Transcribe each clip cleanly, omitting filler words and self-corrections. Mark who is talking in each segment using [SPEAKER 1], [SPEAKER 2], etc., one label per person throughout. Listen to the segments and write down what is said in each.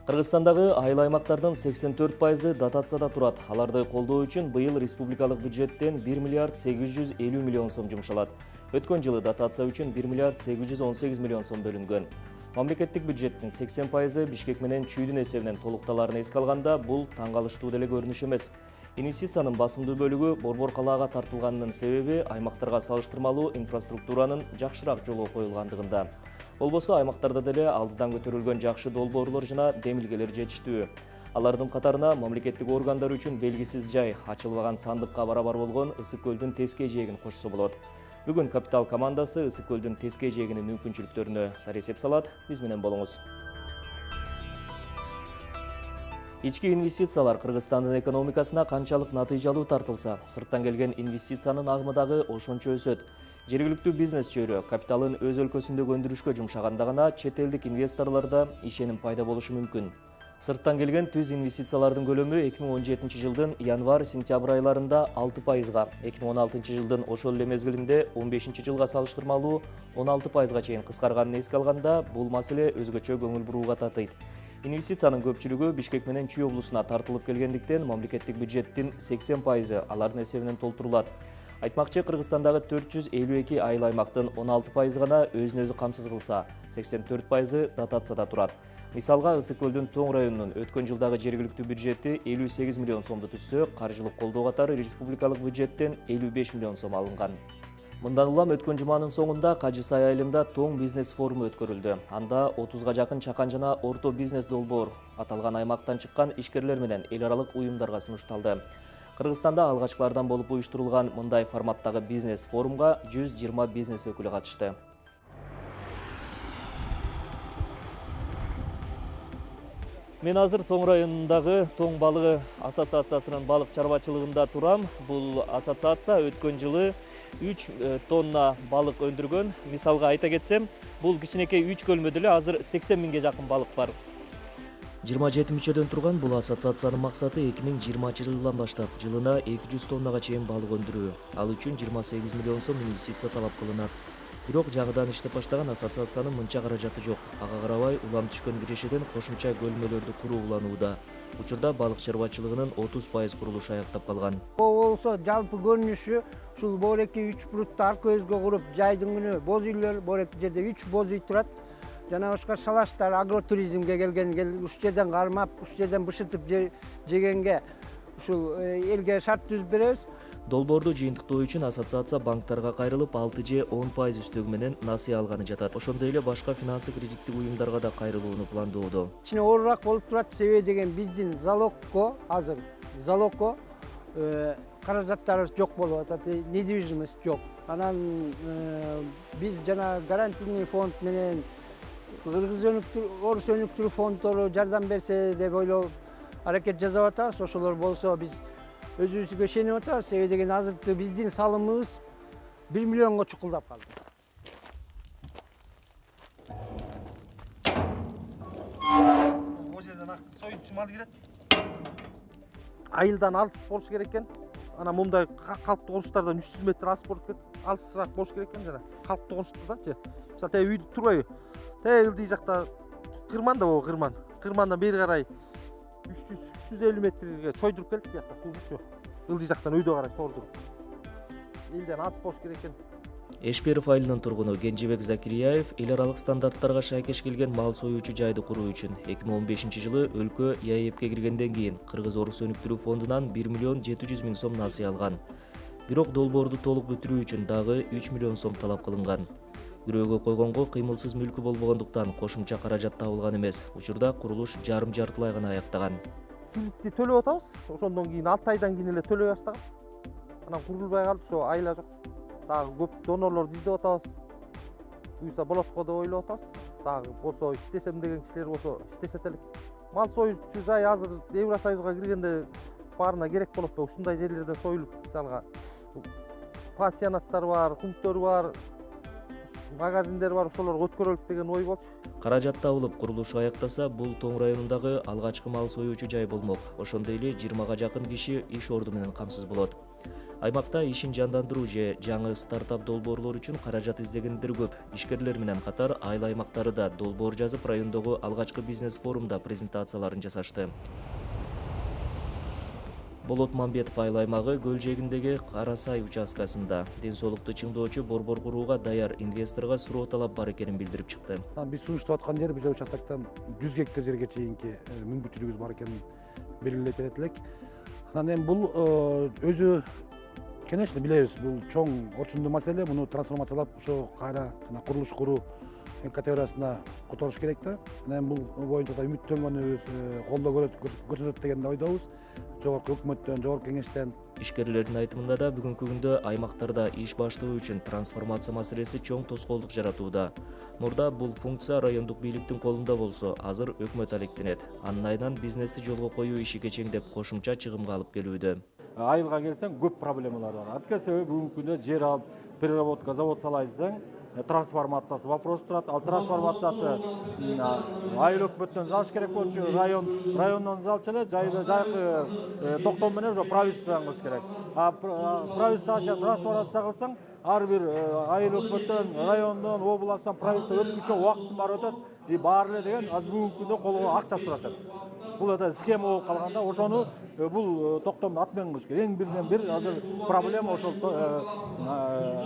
[SPEAKER 1] Кыргызстандагы айыл аймактардын 84% дотацияда турат. Аларды колдоо үчүн быйыл республикалык бюджеттен 1 миллиард 850 миллион сом жумшалат. Өткөн жылы дотация үчүн 1 миллиард 818 миллион сом бөлүнгөн. Мамлекеттик бюджеттин 80% Бишкек менен Чүйдүн эсебинен толукталарын эске алганда, бул таң калыштуу деле көрүнүш эмес. Инвестициянын басымдуу бөлүгү Борбор калаага тартылганынын себеби аймактарга салыштырмалуу инфраструктуранын жакшыраак жолго коюлгандыгында. Болбосо аймактарда деле алдыдан көтөрүлгөн жакшы долбоорлор жана демилгелер жетиштүү. Алардын катарына мамлекеттик органдар үчүн белгисиз жай, ачылбаган сандыкка барабар болгон Ысык көлдүн теске жээгин кошсо болот. Бүгүн Капитал командасы Ысык көлдүн теске жээгинин мүмкүнчүлүктөрүнө саресеп салат. Биз менен болуңуз. Ички инвестициялар Кыргызстандын экономикасына канчалык натыйжалуу тартылса, сырттан келген инвестициянын агымы дагы ошончо өсөт. Жергиликтүү бизнес чөйрө капиталын өз өлкөсүндөгү өндүрүшкө жумшаганда гана чет элдик инвесторлордо ишеним пайда болушу мүмкүн. Сырттан келген түз инвестициялардын көлөмү 2017 жылдын январь-сентябрь айларында 6%, 2016 жылдын ошол эле мезгилинде 15 жылга салыштырмалуу 16%га чейин кыскарганын эске алганда, бул маселе өзгөчө көңүл бурууга татыйт. Инвестициянын көпчүлүгү Бишкек менен Чүй облусуна тартылып келгендиктен, мамлекеттик бюджеттин 80% алардын эсебинен толтурулат. Айтмакчы, Кыргызстандагы 452 айыл аймактын 16% гана өзүн өзү камсыз кылса, 84% дотацияда турат. Мисалга, Ысык көлдүн Тоң районунун өткөн жылдагы жергиликтүү бюджети 58 миллион сомду түзсө, каржылык колдоо катары республикалык бюджеттен 55 миллион сом алынган. Мындан улам өткөн жуманын соңунда Кажы Сай айылында Тоң бизнес форуму өткөрүлдү. Анда 30га жакын чакан жана орто бизнес долбоор аталган аймактан чыккан ишкерлер менен эл аралык уюмдарга сунушталды. Кыргызстанда алгачкылардан болуп уюштурулган мындай форматтагы бизнес форумга 120 бизнес өкүлү катышты. Мен азыр Тоң районундагы Тоң балыгы ассоциациясынын балык чарбачылыгында турам. Бул ассоциация өткөн жылы 3 тонна балык өндүргөн. Мисалга айта кетсем, бул кичинекей 3 көлмөдө эле азыр 80 миңге жакын балык бар. 27 мүчөдөн турган бул ассоциациянын максаты 2020 жылдан баштап жылына 200 тоннага чейин балык өндүрүү. Ал үчүн 28 миллион сом инвестиция талап кылынат. Бирок жаңыдан иштеп баштаган ассоциациянын мынча каражаты жок. Ага карабай, улам түшкөн кирешеден кошумча көлмөлөрдү куруу уланууда. Учурда балык чарбачылыгынын 30% курулушу аяктап калган.
[SPEAKER 2] Болсо жалпы көрүнүшү ушул бореки 3 прутты арка өзгө куруп, жайдын күнү боз үйлөр, бореки жерде 3 боз үй турат. Жана башка шалаштар агротуризмге келген, уш жерден кармап, уш жерден бышытып жегенге ушул элге шарт түзүп беребиз.
[SPEAKER 1] Долбоорду жыйынтыктоо үчүн ассоциация банктарга кайрылып 6 же 10% үстөгү менен насыя алганы жатат. Ошондой эле башка финансы кредиттик уюмдарга да кайрылууну пландоодо.
[SPEAKER 2] Кичине оорураак болуп турат, себеби деген биздин залогко каражаттарыбыз жок болуп атат, недвижимость жок. Анан биз жана гарантийный фонд менен Кыргыз Орус өнүктүрүү фонддору жардам берсе деп ойлоп аракет жасап атабыз. Ошолор болсо биз өзүбүзгө ишенип атабыз. Себеби деген азыркы биздин салымыбыз 1 миллионго чукулдап калды.
[SPEAKER 3] О жерден союнчу мал кирет. Айылдан алыс болуш керек экен. Ана мындай калктуу конуштардан 300 метр алыс болуп кетет. Алысыраак болуш керек экен жана калктуу конуштарданчы. Мисалы тээ үйдү турбайбы? Тээ ылдый жакта кырман да бул кырман. Кырмандан бери карай 300-350 метрге чойдуруп келдик бу жакта кулчу. Ылдый жактан өйдө карай сордуруп. Элден алыс болуш керек экен.
[SPEAKER 1] Эшперов айылынын тургуну Кенжебек Закирияев эл аралык стандарттарга шайкеш келген мал союучу жайды куруу үчүн 2015 жылы өлкө ЯЭПке киргенден кийин Кыргыз Орус өнүктүрүү фондунан 1 миллион 700 миң сом насыя алган. Бирок долбоорду толук бүтүрүү үчүн дагы 3 миллион сом талап кылынган. Бирөөгө койгонго кыймылсыз мүлкү болбогондуктан кошумча каражат табылган эмес. Учурда курулуш жарым-жартылай гана аяктаган.
[SPEAKER 3] Кредитти төлөп атабыз. Ошондон кийин 6 айдан кийин эле төлөй баштаган. Анан курулбай калды, ошо айла жок. Дагы көп донорлорду издеп атабыз. Буюрса болот го деп ойлоп атабыз. Дагы болсо иштесем деген кишилер болсо иштесе элек. Мал союучу жай азыр Евросоюзга киргенде баарына керек болот да. Ушундай жерлерден союлуп, мисалга пансионаттар бар, пункттөр бар, магазиндер бар, ошолорго өткөрөлүк деген ой болчу.
[SPEAKER 1] Каражат табылып курулушу аяктаса, бул Тоң районундагы алгачкы мал союучу жай болмок. Ошондой эле 20га жакын киши иш орду менен камсыз болот. Аймакта ишин жандандыруу же жаңы стартап долбоорлор үчүн каражат издегендер көп. Ишкерлер менен катар айыл аймактары да долбоор жазып, райондогу алгачкы бизнес форумда презентацияларын жасашты. Болот Мамбетов айыл аймагы көл жээгиндеги Кара Сай участкасында ден соолукту чыңдоочу борбор курууга даяр инвесторго суроо талап бар экенин билдирип чыкты.
[SPEAKER 4] Биз сунуштап аткан жер бул участоктон 100 гектар жерге чейинки мүмкүнчүлүгүбүз бар экенин белгилеп берет элек. Анан эми бул өзү конечно билебиз, бул чоң орчундуу маселе, муну трансформациялап ошо кайра курулуш куруу категориясына которуш керек да. Анан бул боюнча да үмүттөнгөнүбүз, колдоо көрсөтөт деген ойдобуз. Жогорку өкмөттөн, жогорку кеңештен.
[SPEAKER 1] Ишкерлердин айтымында да бүгүнкү күндө аймактарда иш баштоо үчүн трансформация маселеси чоң тоскоолдук жаратууда. Мурда бул функция райондук бийликтин колунда болсо, азыр өкмөт алектенет. Анын айынан бизнести жолго коюу иши кечеңдеп кошумча чыгымга алып келүүдө.
[SPEAKER 5] Айылга келсең көп проблемалар бар. Анткени себеби бүгүнкү күндө жер алып переработка завод салайын десең, трансформациясы вопрос турат. Ал трансформациясы айыл өкмөттөн залыш керек болчу, райондон залчу эле, жайкы токтом менен ошо правительстводон кылыш керек. Правительство трансформация кылсаң, ар бир айыл өкмөттөн, райондон, областтан правительство өткүчө убакыттын баары өтөт. Баары эле деген азыр бүгүнкү күндө колго акча сурашат. Бул да схема болуп калганда, ошону бул токтомду атмен кылыш керек. Эң бирден бир азыр проблема ошол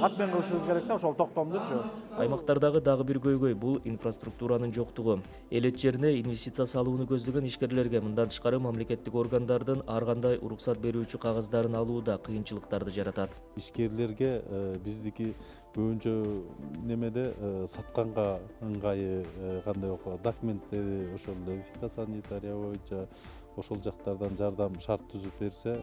[SPEAKER 5] атмен кылышыбыз керек да, ошол токтомдучу.
[SPEAKER 1] Аймактардагы дагы бир көйгөй бул инфраструктуранын жоктугу. Элет жерине инвестиция салууну көздөгөн ишкерлерге мындан тышкары мамлекеттик органдардын ар кандай уруксат берүүчү кагаздарын алууда кыйынчылыктарды жаратат.
[SPEAKER 6] Ишкерлерге биздики көбүнчө немеде сатканга ыңгайы кандай документтери ошол эле фитосанитария боюнча ошол жактардан жардам шарт түзүп берсе,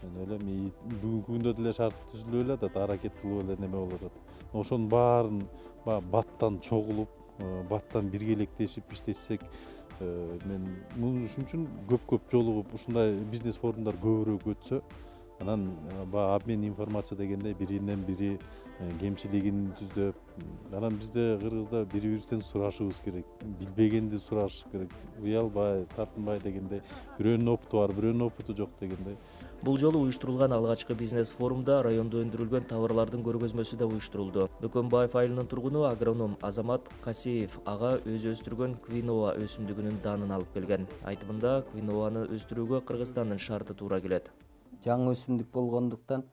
[SPEAKER 6] мен ойлойм бүгүнкү күндө деле шарт түзүлүп эле атат, аракет кылып эле неме болуп атат. Ошонун баарын баттан чогулуп, баттан биргелектешип иштесек, мен ушун үчүн көп жолугуп ушундай бизнес форумдар көбүрөөк өтсө, анан обмен информация дегенде биринен бири кемчилигин түздөп, анан бизде Кыргызда бири-бирибизден сурашыбыз керек, билбегенди сураш керек, уялбай, тартынбай дегендей, бирөөнүн опыту бар, бирөөнүн опыту жок дегендей.
[SPEAKER 1] Бул жолу уюштурулган алгачкы бизнес форумда райондо өндүрүлгөн товарлардын көргөзмөсү да уюштурулду. Бөкөнбаев айылынын тургуну агроном Азамат Касеев ага өзү өстүргөн квиноа өсүмдүгүнүн данын алып келген. Айтымында квиноаны өстүрүүгө Кыргызстандын шарты туура келет.
[SPEAKER 7] Жаңы өсүмдүк болгондуктан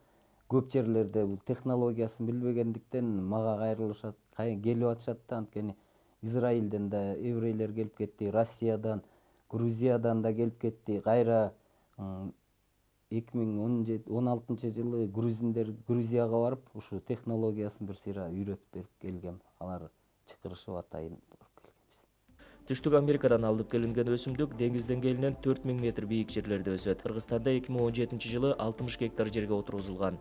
[SPEAKER 7] көп жерлерде бул технологиясын билбегендиктен мага кайрылышат, келип атышат да. Анткени Израилден да еврейлер келип кетти, Россиядан, Грузиядан да келип кетти. Кайра 2016 жылы грузиндер Грузияга барып, ушу технологиясын бир сыйра үйрөтүп берип келгем. Алар чакырышып атайын барып келгенбиз.
[SPEAKER 1] Түштүк Америкадан алып келинген өсүмдүк деңиз деңгээлинен 4000 метр бийик жерлерде өсөт. Кыргызстанда 2017 жылы 60 гектар жерге отургузулган.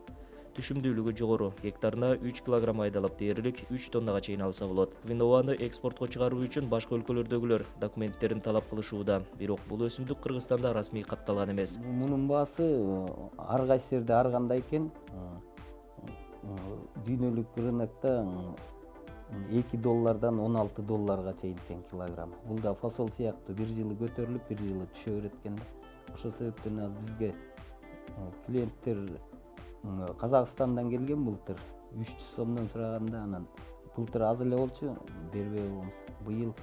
[SPEAKER 1] Түшүмдүүлүгү жогору, гектарына 3 килограмм айдалып дээрлик 3 тоннага чейин алса болот. Квиноаны экспортко чыгаруу үчүн башка өлкөлөрдөгүлөр документтерин талап кылышууда. Бирок бул өсүмдүк Кыргызстанда расмий катталган эмес.
[SPEAKER 7] Мунун баасы ар кайсы жерде ар кандай экен. Дүйнөлүк рынокто $2 $16 чейин экен килограмм. Бул да фасол сыяктуу бир жылы көтөрүлүп, бир жылы түшө берет экен. Ошол себептен азыр бизге клиенттер Казакстандан келген былтыр 300 сомдон сураганда, анан былтыр аз эле болчу, бербей болбойбуз. Быйыл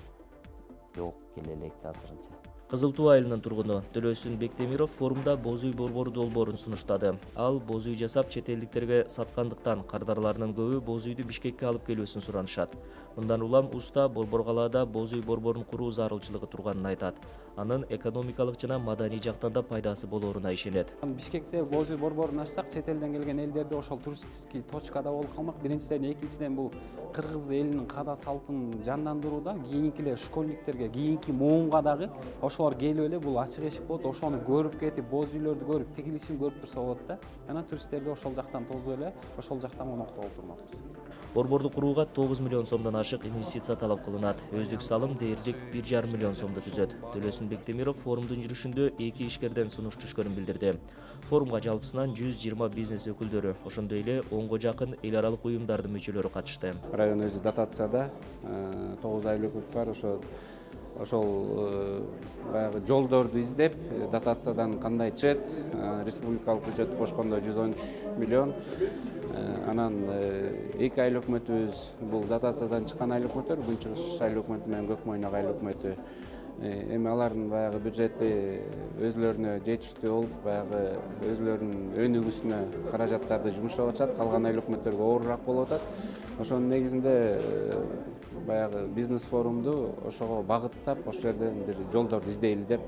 [SPEAKER 7] жок келе элек азырынча.
[SPEAKER 1] Кызыл Туу айылынын тургуну Төлөсүн Бектемиров форумда боз үй борбору долбоорун сунуштады. Ал боз үй жасап чет элдиктерге саткандыктан кардарларынын көбү боз үйдү Бишкекке алып келүүсүн суранышат. Мындан улам уста борбор калаада боз үй борборун куруу зарылчылыгы турганын айтат. Анын экономикалык жана маданий жактан да пайдасы болоруна ишенет.
[SPEAKER 8] Бишкекте боз үй борборун ачсак, чет элден келген элдерде ошол туристический точкада болуп калмак. Биринчиден, экинчиден бул кыргыз элинин када салтын жандандырууда, кийинки эле школьниктерге, кийинки моунга дагы ошолор келип эле бул ачык эшик болот, ошону көрүп кетип, боз үйлөрдү көрүп, тигилишин көрүп турса болот да. Анан туристтерди ошол жактан тосуп эле, ошол жактан коноктоп отурмакпыз.
[SPEAKER 1] Борборду курууга 9 миллион сомдон ашык инвестиция талап кылынат. Өздүк салым дээрлик 1,5 миллион сомду түзөт. Төлөсүн Бектемиров форумдун жүрүшүндө 2 ишкерден сунуш түшкөнүн билдирди. Форумга жалпысынан 120 бизнес өкүлдөрү, ошондой эле 10го жакын эл аралык уюмдардын мүчөлөрү катышты.
[SPEAKER 9] Район өзү дотацияда 9 айыл өкмөт бар, ошо
[SPEAKER 8] ошол баягы жолдорду издеп дотациядан кандай чыгат, республикалык бюджетти кошкондо 113 миллион. Анан 2 айлык өкмөтүбүз бул дотациядан чыккан айлык өкмөттөр, Күнчыгыш айлык өкмөтү менен Көкмойнак айлык өкмөтү. Эми алардын баягы бюджети өзлөрүнө жетиштүү болуп, баягы өзлөрүнүн өнүгүүсүнө каражаттарды жумуштап атышат, калган айлык өкмөттөргө оорураак болуп атат. Ошонун негизинде баягы бизнес форумду ошого багыттап, ошол жерден бир жолдорду издейли деп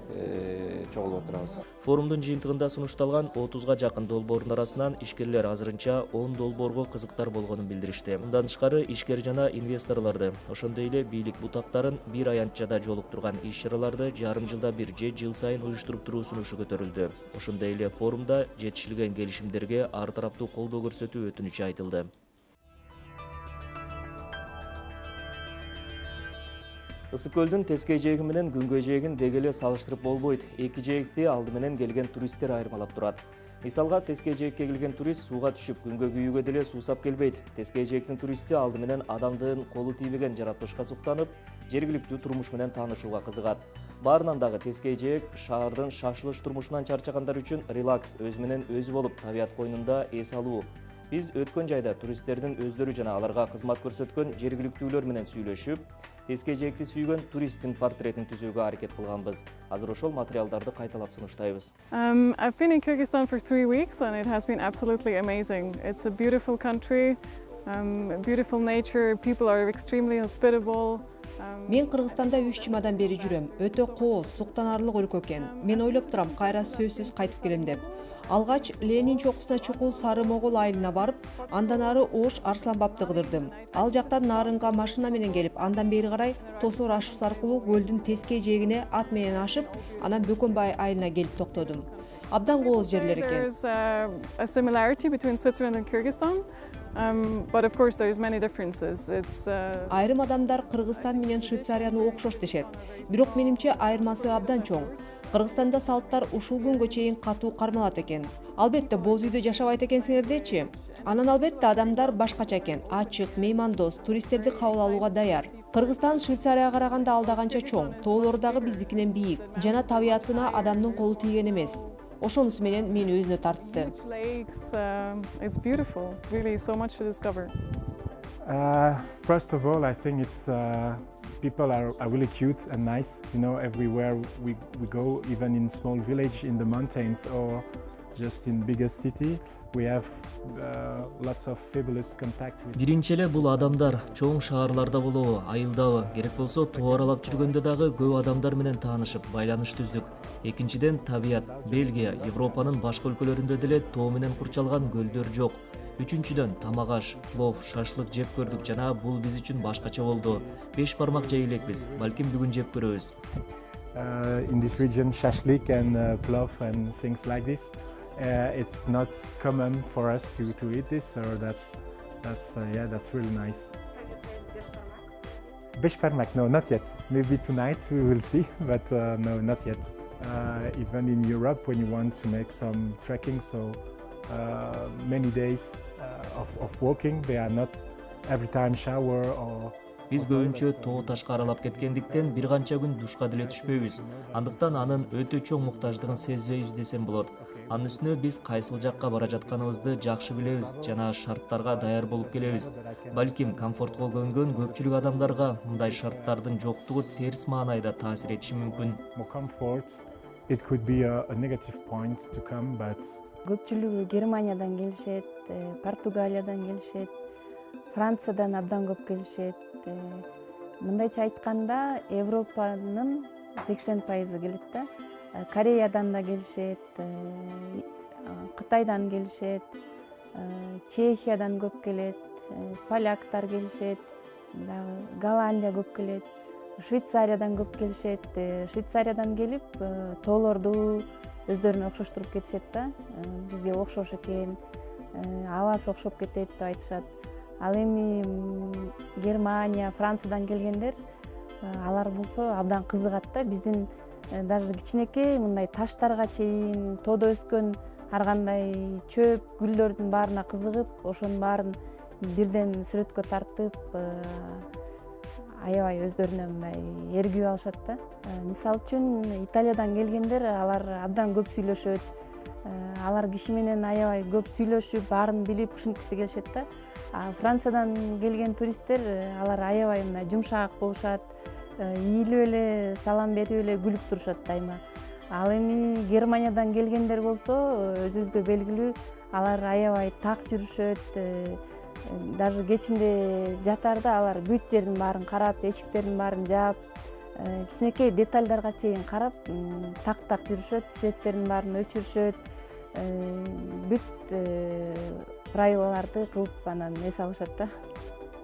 [SPEAKER 8] чогулуп отурабыз.
[SPEAKER 1] Форумдун жыйынтыгында сунушталган 30га жакын долбоордун арасынан ишкерлер азырынча 10 долбоорго кызыктар болгонун билдиришти. Мындан тышкары ишкер жана инвесторлорду, ошондой эле бийлик бутактарын бир аянтчада жолуктурган иш-чараларды жарым жылда бир же жыл сайын уюштуруп туруу сунушу көтөрүлдү. Ошондой эле форумда жетишилген келишимдерге ар тараптуу колдоо көрсөтүү өтүнүчү айтылды. Ысык көлдүн тескей жээги менен күнгөй жээгин деги эле салыштырып болбойт. Эки жээгти алды менен келген туристтер айырмалап турат. Мисалга, тескей жээгке келген турист сууга түшүп, күнгөй күйүүгө деле суусап келбейт. Тескей жээктин туристи алды менен адамдын колу тийбеген жаратылышка суктанып, жергиликтүү турмуш менен таанышууга кызыгат. Баарынан дагы тескей жээк шаардын шашылыш турмушунан чарчагандар үчүн релакс, өзү менен өзү болуп, табият койнунда эс алуу. Биз өткөн жайда туристтердин өздөрү жана аларга кызмат көрсөткөн жергиликтүүлөр менен сүйлөшүп, тескей жээкти сүйгөн туристтин портретин түзүүгө аракет кылганбыз. Азыр ошол материалдарды кайталап сунуштайбыз.
[SPEAKER 9] I've been in Kyrgyzstan for 3 weeks and it has been absolutely amazing. It's a beautiful country, beautiful nature, people are extremely hospitable.
[SPEAKER 10] Мен Кыргызстанда 3 жумадан бери жүрөм. Өтө кооз, суктанарлык өлкө экен. Мен ойлоп турам, кайра сөзсүз кайтып келем деп. Алгач Ленин чокусуна чукул Сары Могол айылына барып, андан ары Ош Арсланбапты кыдырдым. Ал жактан Нарынга машина менен келип, андан бери карай Тосор ашуусу аркылуу көлдүн тескей жээгине ат менен ашып, анан Бөкөнбай айылына келип токтодум. Абдан кооз жерлер экен.
[SPEAKER 9] There's a similarity between Switzerland and Kyrgyzstan, but of course there's many differences.
[SPEAKER 10] Айрым адамдар Кыргызстан менен Швейцарияны окшош дешет. Бирок менимче айырмасы абдан чоң. Кыргызстанда салттар ушул күнгө чейин катуу кармалат экен. Албетте боз үйдө жашабайт экенсиңердечи. Анан албетте адамдар башкача экен, ачык, меймандос, туристтерди кабыл алууга даяр. Кыргызстан Швейцарияга караганда алда канча чоң, тоолору дагы биздикинен бийик жана табиятына адамдын колу тийген эмес. Ошонусу менен мени өзүнө тартты.
[SPEAKER 9] It's beautiful, really so much to discover.
[SPEAKER 11] First of all, I think it's people are really cute and nice. You know, everywhere we go, even in small village in the mountains or just in biggest city, we have lots of fabulous contact with.
[SPEAKER 1] Биринчи эле бул адамдар чоң шаарларда болобу, айылдабы, керек болсо тоо аралап жүргөндө дагы көп адамдар менен таанышып, байланыш түздүк. Экинчиден табият. Бельгия, Европанын башка өлкөлөрүндө деле тоо менен курчалган көлдөр жок. Үчүнчүдөн тамак аш, плов, шашлык жеп көрдүк жана бул биз үчүн башкача болду. 5 бармак жей элекпиз. Балким бүгүн жеп көрөбүз.
[SPEAKER 11] In this region, shashlik and plov and things like this. It's not common for us to eat this, so that's really nice. Beshparmak, no, not yet. Maybe tonight we will see, but no, not yet. Even in Europe, when you want to make some trekking, so many days of walking, they are not every time shower or.
[SPEAKER 1] Биз көбүнчө тоо ташка аралап кеткендиктен бир канча күн душка деле түшпөйбүз. Андыктан анын өтө чоң муктаждыгын сезбейбиз десем болот. Анын үстүнө биз кайсыл жакка бара жатканыбызды жакшы билебиз жана шарттарга даяр болуп келебиз. Балким комфортко көнгөн көпчүлүк адамдарга мындай шарттардын жоктугу терс маанайда таасир этиши мүмкүн.
[SPEAKER 11] It could be a negative point to come, but
[SPEAKER 12] көпчүлүгү Германиядан келишет, Португалиядан келишет, Франциядан абдан көп келишет. Мындайча айтканда, Европанын 80% келет да. Кореядан да келишет, Кытайдан келишет, Чехиядан көп келет, поляктар келишет, Голландия көп келет, Швейцариядан көп келишет. Швейцариядан келип, тоолорду өздөрүнө окшоштуруп кетишет да. Бизге окшош экен, абасы окшоп кетет деп айтышат. Ал эми Германия, Франциядан келгендер, алар болсо абдан кызыгат да. Биздин даже кичинекей мындай таштарга чейин, тоодо өскөн ар кандай чөп, гүлдөрдүн баарына кызыгып, ошонун баарын бирден сүрөткө тартып, аябай өздөрүнө мындай эргип алышат да. Мисалы үчүн Италиядан келгендер алар абдан көп сүйлөшөт. Алар киши менен аябай көп сүйлөшүп, баарын билип ушинткиси келишет да. Франциядан келген туристтер алар аябай мындай жумшак болушат, ийилип эле салам берип эле күлүп турушат дайыма. Ал эми Германиядан келгендер болсо өзүбүзгө белгилүү, алар аябай так жүрүшөт. Даже кечинде жатаарда алар бүт жердин баарын карап, эшиктердин баарын жаап, кичинекей детальдарга чейин карап, так жүрүшөт, светтердин баарын өчүрүшөт. Бүт правилаларды кылып анан эсе алышат да.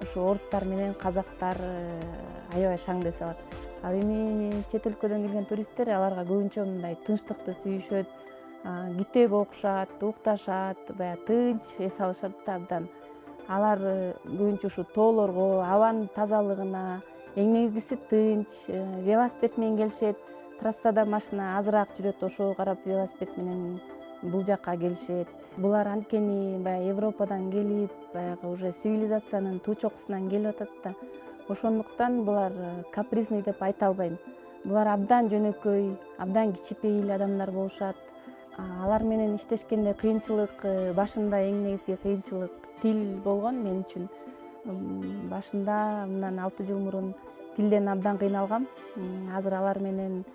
[SPEAKER 12] Ушу орустар менен казактар аябай шаңды эсе алат. Ал эми чет өлкөдөн келген туристтер аларга көбүнчө мындай тынчтыкты сүйүшөт, китеп окушат, укташат, баягы тынч эсе алышат да абдан. Алар көбүнчө ушу тоолорго, абанын тазалыгына, эң негизгиси тынч, велосипед менен келишет. Трассада машина азыраак жүрөт, ошого карап велосипед менен бул жакка келишет. Булар анткени баягы Европадан келип, баягы уже цивилизациянын туу чокусунан келип атат да. Ошондуктан булар капризный деп айта албайм. Булар абдан жөнөкөй, абдан кичипейил адамдар болушат. Алар менен иштешкенде кыйынчылык, башында эң негизги кыйынчылык тил болгон мен үчүн. Башында мындан 6 жыл мурун тилден абдан кыйналгам. Азыр алар менен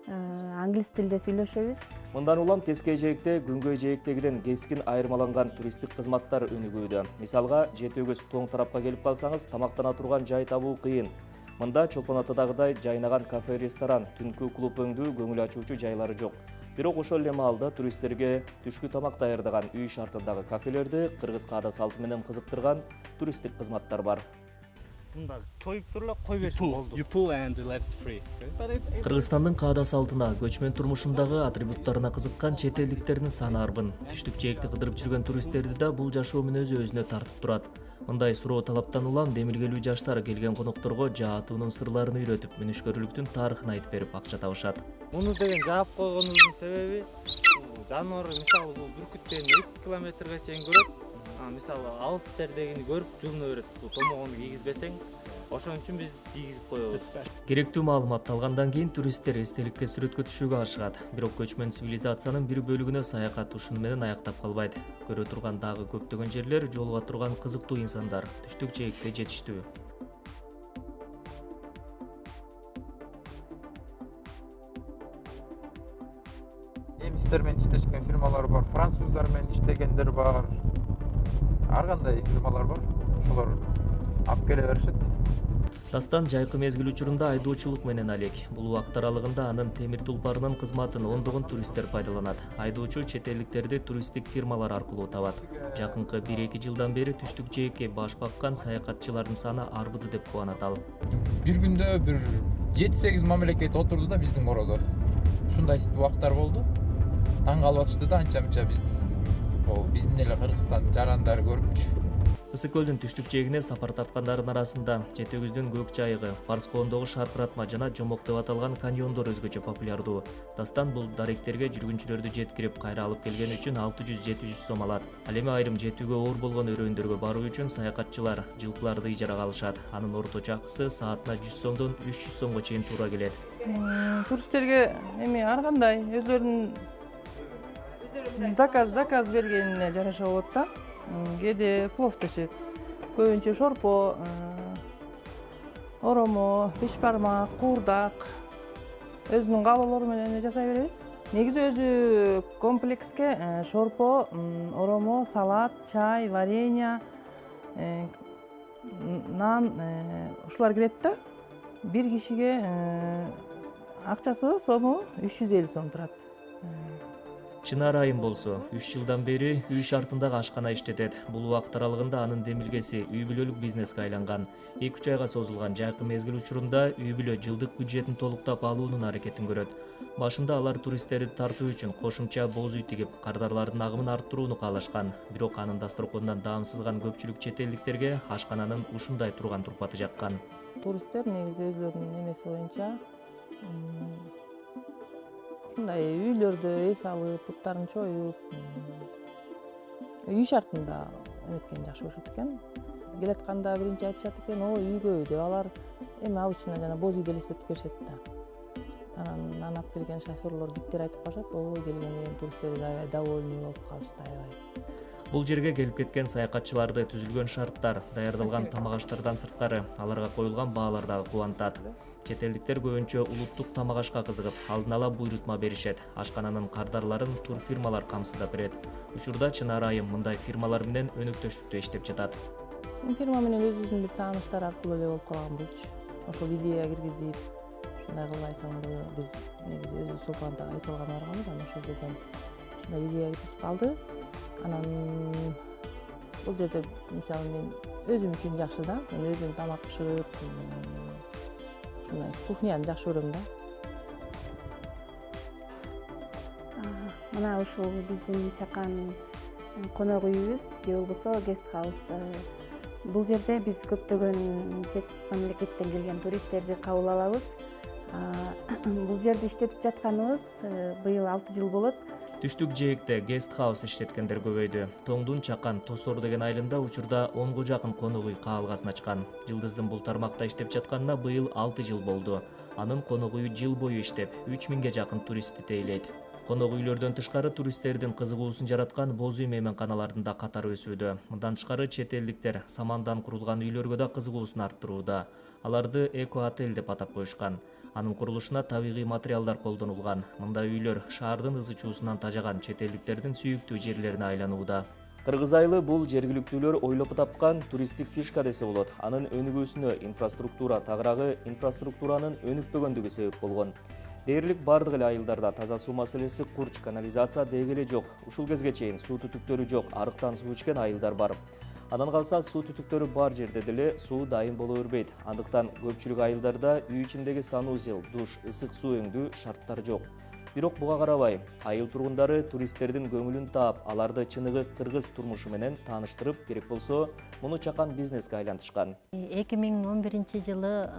[SPEAKER 12] англис тилде сүйлөшөбүз.
[SPEAKER 1] Мындан улам тескей жээкте күнгөй жээктегиден кескин айырмаланган туристтик кызматтар өнүгүүдө. Мисалга, Жети Өгүз тоң тарапка келип калсаңыз, тамактана турган жай табуу кыйын. Мында Чолпон атадагыдай жайнаган кафе-ресторан, түнкү клуб өңдүү көңүл ачуучу жайлары жок. Бирок ошол эле маалда туристтерге түшкү тамак даярдаган үй шартындагы кафелерди кыргыз каада салты менен кызыктырган туристтик кызматтар бар.
[SPEAKER 3] Мында чоюп туруп эле кой берсе болду.
[SPEAKER 13] You pull and let it free.
[SPEAKER 1] Кыргызстандын каада салтына, көчмөн турмушундагы атрибуттарына кызыккан чет элдиктердин саны арбын. Түштүк жээкти кыдырып жүргөн туристтерди да бул жашоо мүнөзү өзүнө тартып турат. Мындай суроо талаптан улам демилгелүү жаштар келген конокторго жаатуунун сырларын үйрөтүп, мүнүшкөрлүктүн тарыхын айтып берип акча табышат.
[SPEAKER 3] Муну деген жаап койгонубуздун себеби жаныбар мисалы бул бүркүттөн 2 километрге чейин көрөт. Мисалы алыс жердегини көрүп жылына берет. Бул томогону кийгизбесең, ошон үчүн биз кийгизип коебуз.
[SPEAKER 1] Керектүү маалыматты алгандан кийин туристтер эстеликке сүрөткө түшүүгө ашыгат. Бирок көчмөн цивилизациянын бир бөлүгүнө саякат ушуну менен аяктап калбайт. Көрө турган дагы көптөгөн жерлер, жолуга турган кызыктуу инсандар, түштүк жээкте жетиштүү.
[SPEAKER 3] Немистер менен иштешкен фирмалар бар, француздар менен иштегендер бар. Ар кандай фирмалар бар. Ошолор алып келе беришет.
[SPEAKER 1] Дастан жайкы мезгил учурунда айдоочулук менен алек. Бул убакыт аралыгында анын темир тулпарынын кызматын ондогон туристтер пайдаланат. Айдоочу чет элдиктерди туристтик фирмалар аркылуу табат. Жакынкы 1-2 жылдан бери түштүк жээкке баш баккан саякатчылардын саны арбыды деп кубанат ал.
[SPEAKER 14] Бир күндө бир 7-8 мамлекет отурду да биздин бородо. Ушундай убактар болду. Таң калып атышты да анча-мынча биздин эле Кыргызстан жарандары көрүпчү.
[SPEAKER 1] Ысык көлдүн түштүк жээгине сапар тарткандардын арасында Жети Өгүздүн көк жайыгы, Фарс коондогу шаркыратма жана жомок деп аталган каньондор өзгөчө популярдуу. Дастан бул даректерге жүргүнчүлөрдү жеткирип кайра алып келгени үчүн 600-700 сом алат. Ал эми айрым жетүүгө оор болгон өрөөндөргө баруу үчүн саякатчылар жылкыларды ижарага алышат. Анын орточо акысы саатына 100 сомдон 300 сомго чейин туура келет.
[SPEAKER 15] Туристтерге эми ар кандай өздөрүнүн заказ бергенине жараша болот да. Кээде плов тешет. Көбүнчө шорпо, оромо, бешбармак, куурдак өзүнүн каалоолору менен жасай беребиз. Негизи өзү комплекске шорпо, оромо, салат, чай, варенье, нан ушулар кирет да. Бир кишиге акчасы сому 350 сом турат.
[SPEAKER 1] Чынар Айым болсо 3 жылдан бери үй шартындагы ашкана иштетет. Бул убакыт аралыгында анын демилгеси үй бүлөлүк бизнеске айланган. 2-3 айга созулган жайкы мезгил учурунда үй бүлө жылдык бюджетин толуктап алуунун аракетин көрөт. Башында алар туристтерди тартуу үчүн кошумча боз үй тигип, кардарлардын агымын арттырууну каалашкан. Бирок анын дасторконунан даам сызган көпчүлүк чет элдиктерге ашкананын ушундай турган турпаты жаккан.
[SPEAKER 15] Туристтер негизи өзлөрүнүн эмеси боюнча мындай үйлөрдө эс алып, буттарын чоюп, үй шартында өткөн жакшы көрүшөт экен. Келатканда биринчи айтышат экен, үйгө деп алар эми обычно жана боз үйдү элестетип беришет да. Анан алып келген шоферлор биттер айтып калышат, ой келген туристтер аябай довольный болуп калышты аябай.
[SPEAKER 1] Бул жерге келип кеткен саякатчыларды түзүлгөн шарттар, даярдалган тамак-аштардан сырткары аларга коюлган баалар дагы кубантат. Чет элдиктер көбүнчө улуттук тамак-ашка кызыгып, алдын ала буйрутма беришет. Ашкананын кардарларын турфирмалар камсыздап берет. Учурда Чынар айым мындай фирмалар менен өнөктөштүктө иштеп жатат.
[SPEAKER 15] Фирма менен өзүбүздүн бир тааныштар аркылуу эле болуп калган булчу. Ошол идея киргизип, ушундай кылбайсыңбы, биз негизи өзүбүз Чолпонтага ай салган барганбыз, анан ошол жерден ушундай идея киргизип калды. Анан бул жерде мисалы мен өзүм үчүн жакшы да. Мен өзүм тамак пышырып, ушундай кухняны жакшы көрөм да.
[SPEAKER 12] Мына ушул биздин чакан конок үйүбүз же болбосо гест хаус. Бул жерде биз көптөгөн чет мамлекеттен келген туристтерди кабыл алабыз. Бул жерде иштетип жатканыбыз быйыл 6 жыл болот.
[SPEAKER 1] Түштүк жээкте гест хаус иштеткендер көбөйдү. Тоңдун Чакан Тосор деген айылында учурда 10га жакын конок үй каалгасын ачкан. Жылдыздын бул тармакта иштеп жатканына быйыл 6 жыл болду. Анын конок үйү жыл бою иштеп, 3000ге жакын туристти тейлейт. Конок үйлөрдөн тышкары туристтердин кызыгуусун жараткан боз үй мейманканалардын да катары өсүүдө. Мындан тышкары чет элдиктер самандан курулган үйлөргө да кызыгуусун арттырууда. Аларды эко-отель деп атап коюшкан. Анын курулушуна табигый материалдар колдонулган. Мындай үйлөр шаардын ызы чуусунан тажаган чет элдиктердин сүйүктүү жерлерине айланууда. Кыргыз айылы бул жергиликтүүлөр ойлоп тапкан туристтик фишка десе болот. Анын өнүгүүсүнө инфраструктура тагыраагы инфраструктуранын өнүкпөгөндүгү себеп болгон. Дээрлик бардык эле айылдарда таза суу маселеси курч, канализация дегеле жок. Ушул кезге чейин суу түтүктөрү жок, арыктан суу ичкен айылдар бар. Андан калса суу түтүктөрү бар жерде деле суу дайым боло бербейт. Андыктан көпчүлүк айылдарда үй ичиндеги санузел, душ, ысык суу өңдүү шарттар жок. Бирок буга карабай, айыл тургундары туристтердин көңүлүн таап, аларды чыныгы кыргыз турмушу менен тааныштырып, керек болсо, муну чакан бизнеске айлантышкан.
[SPEAKER 13] 2011-жылы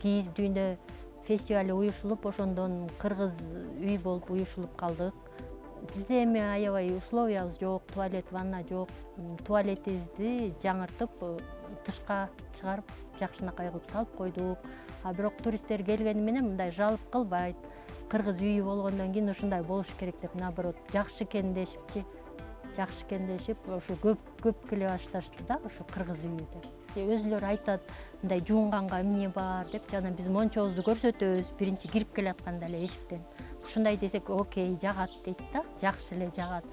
[SPEAKER 13] кийиздүүндө фестиваль уюшулуп, ошондон кыргыз үй болуп уюшулуп калдык. Бизде эми аябай условиябыз жок, туалет, ванна жок. Туалетибизди жаңыртып, тышка чыгарып, жакшынакай кылып салып койдук. Бирок туристтер келгени менен мындай жалып кылбайт. Кыргыз үйү болгондон кийин ушундай болуш керек деп, наоборот, жакшы экен дешипчи. Жакшы экен дешип, ошо көп келе башташты да, ошо кыргыз үйү деп. Өзүлөр айтат, мындай жуунганга эмне бар деп, жана биз мончобузду көрсөтөбүз, биринчи кирип келатканда эле эшиктен. Ушундай десек, окей, жагат дейт да, жакшы эле жагат.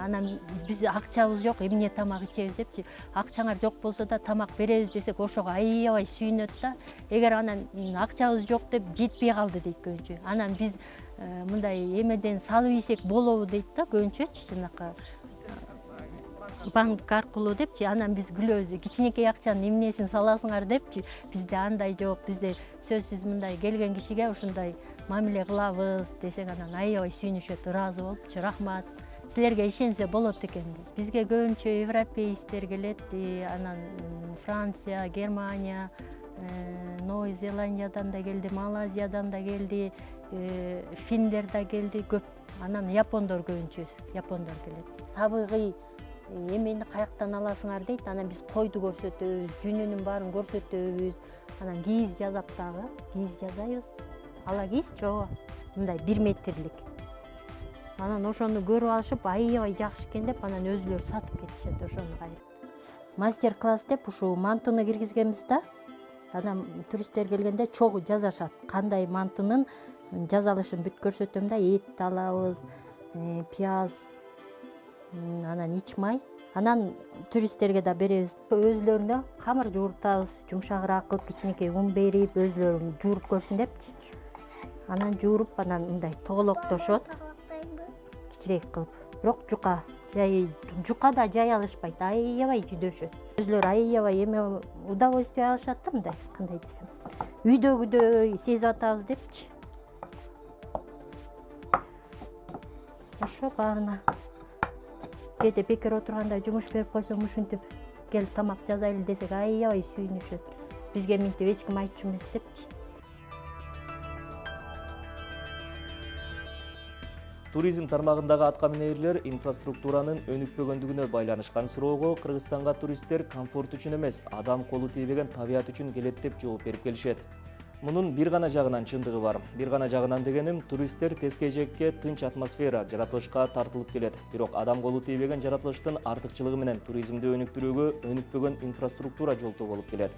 [SPEAKER 13] Анан биз акчабыз жок, эмне тамак ичебиз депчи, акчаңар жок болсо да тамак беребиз десек, ошого аябай сүйүнөт да. Эгер анан акчабыз жок деп жетпей калды дейт көбүнчө. Анан биз мындай эмеден салып ийсек болобу дейт да көбүнчөчү, жанакы банк аркылуу депчи. Анан биз күлөбүз, кичинекей акчанын эмнесин саласыңар депчи. Бизде андай жок, бизде сөзсүз мындай келген кишиге ушундай мамиле кылабыз десек, анан аябай сүйүнүшөт, ыраазы болупчу, рахмат. Силерге ишенсе болот экен деп. Бизге көбүнчө европейцтер келет, анан Франция, Германия, Новый Зеландиядан да келди, Малайзиядан да келди, финдер да келди көп. Анан япондор көбүнчө, япондор келет. Табигый эмени каяктан аласыңар дейт, анан биз койду көрсөтөбүз, жүнүнүн баарын көрсөтөбүз. Анан кийиз жазап дагы, кийиз жазайбыз. Ала кийиз чоо, мындай 1 метрлик. Анан ошону көрүп алышып, аябай жакшы экен деп, анан өзүлөрү сатып кетишет ошону кайрып. Мастер-класс деп ушу мантыны киргизгенбиз да. Анан туристтер келгенде чогуу жазашат. Кандай мантынын жазалышын бүт көрсөтөм да, эт алабыз, пияз, анан ич май. Анан туристтерге да беребиз. Өзүлөрүнө камыр жууртабыз, жумшагыраак кылып, кичинекей ун берип, өзүлөрү жууруп көрсүн депчи. Анан жууруп, анан мындай тоголоктошот. Кичирээк кылып. Бирок жука да жай алышпайт, аябай жүдөшөт. Өзүлөрү аябай эме удовольствие алышат да, мындай, кандай десем. Үйдөгүдөй сезип атабыз депчи. Ошо баарына кээде бекер отурганда жумуш берип койсоң, ушинтип кел тамак жазайлы десек, аябай сүйүнүшөт. Бизге минтип эч ким айтчу эмес депчи.
[SPEAKER 1] Туризм тармагындагы аткаминерлер инфраструктуранын өнүкпөгөндүгүнө байланышкан суроого Кыргызстанга туристтер комфорт үчүн эмес, адам колу тийбеген табият үчүн келет деп жооп берип келишет. Мунун бир гана жагынан чындыгы бар. Бир гана жагынан дегеним, туристтер тескейжекке, тынч атмосфера, жаратылышка тартылып келет. Бирок адам колу тийбеген жаратылыштын артыкчылыгы менен туризмди өнүктүрүүгө өнүкпөгөн инфраструктура жолтоо болуп келет.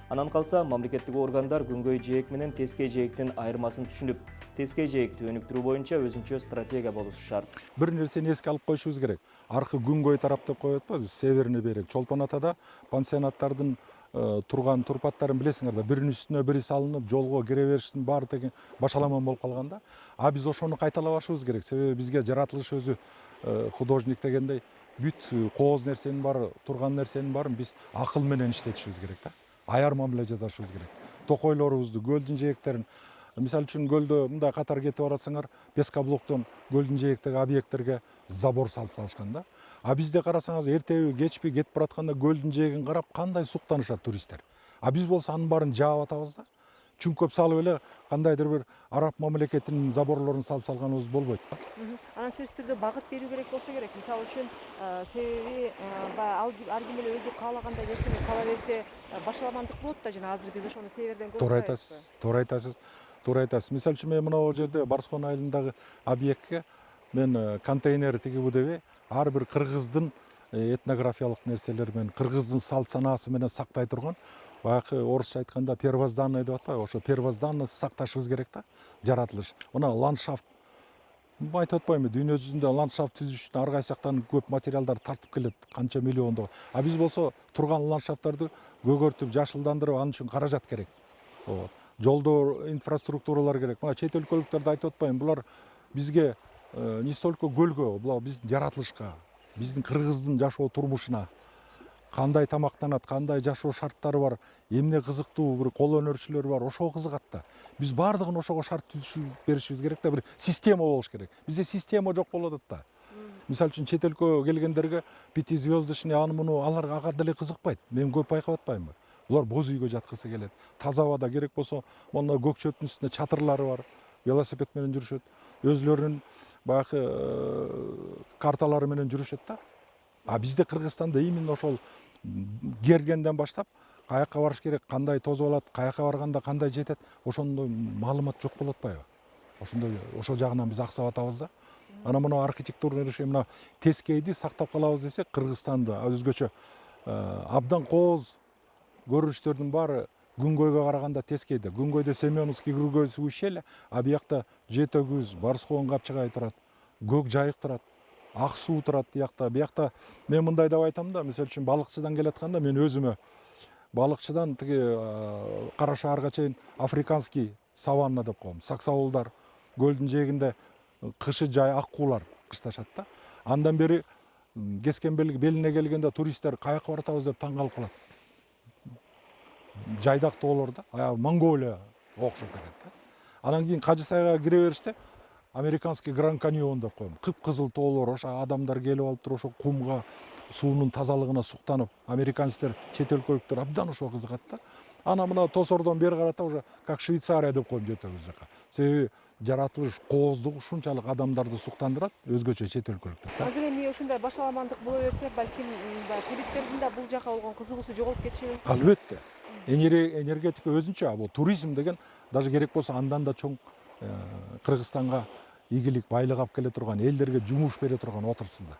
[SPEAKER 1] Анан калса, мамлекеттик органдар күнгөй жээк менен тескей жээктин айырмасын түшүнүп, тескей жээкти өнүктүрүү боюнча өзүнчө стратегия болушу шарт.
[SPEAKER 4] Бир нерсени эске алып коюшубуз керек. Аркы күнгөй тарап деп коюп атпайбыз, северный берег. Чолпон Атада пансионаттардын турган турпаттарын билесиңер да, биринин үстүнө бири салынып, жолго кире бериштин баары тең башаламан болуп калганда, биз ошону кайталабашыбыз керек. Себеби бизге жаратылыш өзү художник дегендей бүт кооз нерсенин баары, турган нерсенин баарын биз акыл менен иштетишибиз керек да. Аяр мамиле жасашыбыз керек. Токойлорубузду, көлдүн жээктерин, мисалы үчүн көлдө мындай катар кетип баратсаңар, пескоблоктон көлдүн жээктеги объекттерге забор салып салышкан да. Бизде карасаңыз, эртеби, кечпи кетип баратканда көлдүн жээгин карап кандай суктанышат туристтер. Биз болсо анын баарын жаап атабыз да. Чүңкөп салып эле кандайдыр бир араб мамлекетинин заборлорун салып салганыбыз болбойт да.
[SPEAKER 10] Анан сөзсүз түрдө багыт берүү керек болсо керек. Мисалы үчүн себеби ар ким эле өзү каалагандай нерсени сала берсе башаламандык болот да, жана азыр биз ошону северден көрүп атабызбы?
[SPEAKER 4] Туура айтасыз. Мисалы үчүн мен мына жерде Барскон айылындагы объектке мен контейнер тигибу деп ар бир кыргыздын этнографиялык нерселери менен, кыргыздын салт санаасы менен сактай турган, баягы орусча айтканда первозданный деп атпайбы, ошо первозданность сакташыбыз керек да, жаратылыш. Мына ландшафт айтып атпаймынбы, дүйнө жүзүндө ландшафт түзүш үчүн ар кайсы жактан көп материалдар тартып келет, канча миллиондогу. Биз болсо турган ландшафттарды көгөртүп, жашылдандырып, анын үчүн каражат керек. Жолдо инфраструктуралар керек. Мына чет өлкөлүктөрдү айтып атпаймынбы, булар бизге не столько көлгө, булар биздин жаратылышка, биздин кыргыздын жашоо турмушуна, кандай тамактанат, кандай жашоо шарттары бар, эмне кызыктуу бир кол өнөрчүлөр бар, ошого кызыгат да. Биз баардыгын ошого шарт түзүп беришибиз керек да, бир система болуш керек. Бизде система жок болуп атат да. Мисалы үчүн чет өлкөгө келгендерге пятизвездочный аны муну ага деле кызыкпайт. Мен көп байкап атпаймынбы? Булар боз үйгө жаткысы келет. Таза абада керек болсо, монда көк чөптүн үстүндө чатырлары бар, велосипед менен жүрүшөт. Өзлөрүнүн баягы карталары менен жүрүшөт да. Бизде Кыргызстанда именно ошол кергенден баштап каяка барыш керек, кандай тозуп алат, каяка барганда кандай жетет, ошондой маалымат жок болуп атпайбы? Ошол жагынан биз аксап атабыз да. Анан мына архитектурный решение, мына тескейди сактап калабыз десек, Кыргызстанды өзгөчө абдан кооз көрүнүштөрдүн баары күнгөйгө караганда тескейде. Күнгөйдө Семеновский Григорьевский ущелье, биякта Жети өгүз, Барскон Капчыгай турат, Көк жайык турат, ак суу турат биякта. Мен мындай деп айтам да, мисалы үчүн балыкчыдан келатканда мен өзүмө балыкчыдан тиги Кара шаарга чейин африканский саванна деп коем. Саксаулдар көлдүн жээгинде кышы жай аккуулар кышташат да. Андан бери кескен белине келгенде туристтер каяка баратабыз деп таң калып калат. Жайдак тоолор да, Монголия окшоп кетет да. Анан кийин Кажы сайга кире бериште американский Гранд Каньон деп коем. Кыпкызыл тоолор, ошо адамдар келип алып туруп ошо кумга, суунун тазалыгына суктанып, американецтер, чет өлкөлүктөр абдан ошого кызыгат да. Анан мына тосордон бери карата уже как Швейцария деп коем Жети өгүз жака. Себеби жаратылыш кооздугу ушунчалык адамдарды суктандырат, өзгөчө чет өлкөлүктөр да.
[SPEAKER 10] Азыр эми ушундай башаламандык боло берсе, балким туристтердин да бул жака болгон кызыгуусу жоголуп кетиши мүмкүн.
[SPEAKER 4] Албетте. Энергетика өзүнчө, бул туризм деген даже керек болсо андан да чоң Кыргызстанга ийгилик, байлык алып келе турган, элдерге жумуш бере турган отурсунда.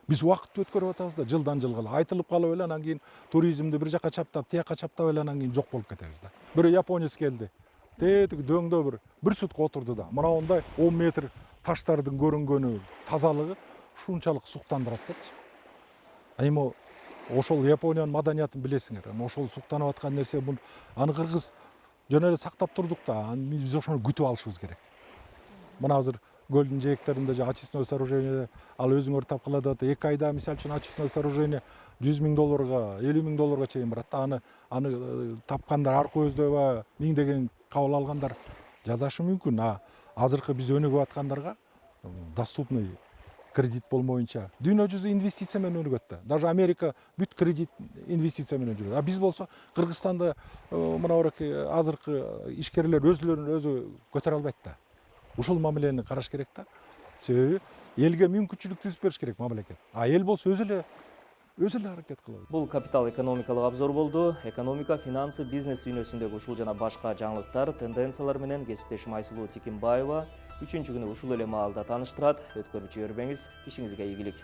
[SPEAKER 4] Биз убакытты өткөрүп атабыз да, жылдан жылга айтылып калып эле, анан кийин туризмди бир жака чаптап, тияка чаптап эле, анан кийин жок болуп кетебиз да. Бир японец келди. Тетиги дөңдө бир сутка отурду да. Мына ондай 10 метр таштардын көрүнгөнү, тазалыгы ушунчалык суктандырат депчи. Эми ошол Япониянын маданиятын билесиңер. Ошол суктанып аткан нерсе бул аны кыргыз жөн эле сактап турдук да. Биз ошону күтүп алышыбыз керек. Мына азыр көлдүн жээктеринде очистное сооружение ал өзүңөр тапкыла деп 2 айда мисалы үчүн очистное сооружение $100 000, $50 000 чейин барат да. Аны тапкандар ар көздөбө миңдеген кабыл алгандар жазашы мүмкүн. Азыркы биз өнүгүп аткандарга доступный кредит болмоюнча дүйнө жүзү инвестиция менен өнүгөт да. Даже Америка бүт кредит инвестиция менен жүрөт. Биз болсо Кыргызстанда мына азыркы ишкерлер өзүлөрүн өзү көтөрө албайт да. Ушул мамилени караш керек да. себеби элге мүмкүнчүлүк түзүп бериш керек мамлекет, а эл болсо өзү эле аракет кылат.
[SPEAKER 1] Бул капитал экономикалык обзор болду. Экономика, финансы, бизнес дүйнөсүндөгү ушул жана башка жаңылыктар, тенденциялар менен кесиптешим Айсулуу Тикимбаева 3-күнү ушул эле маалда тааныштырат. Өткөрүп жибербеңиз. Ишиңизге ийгилик.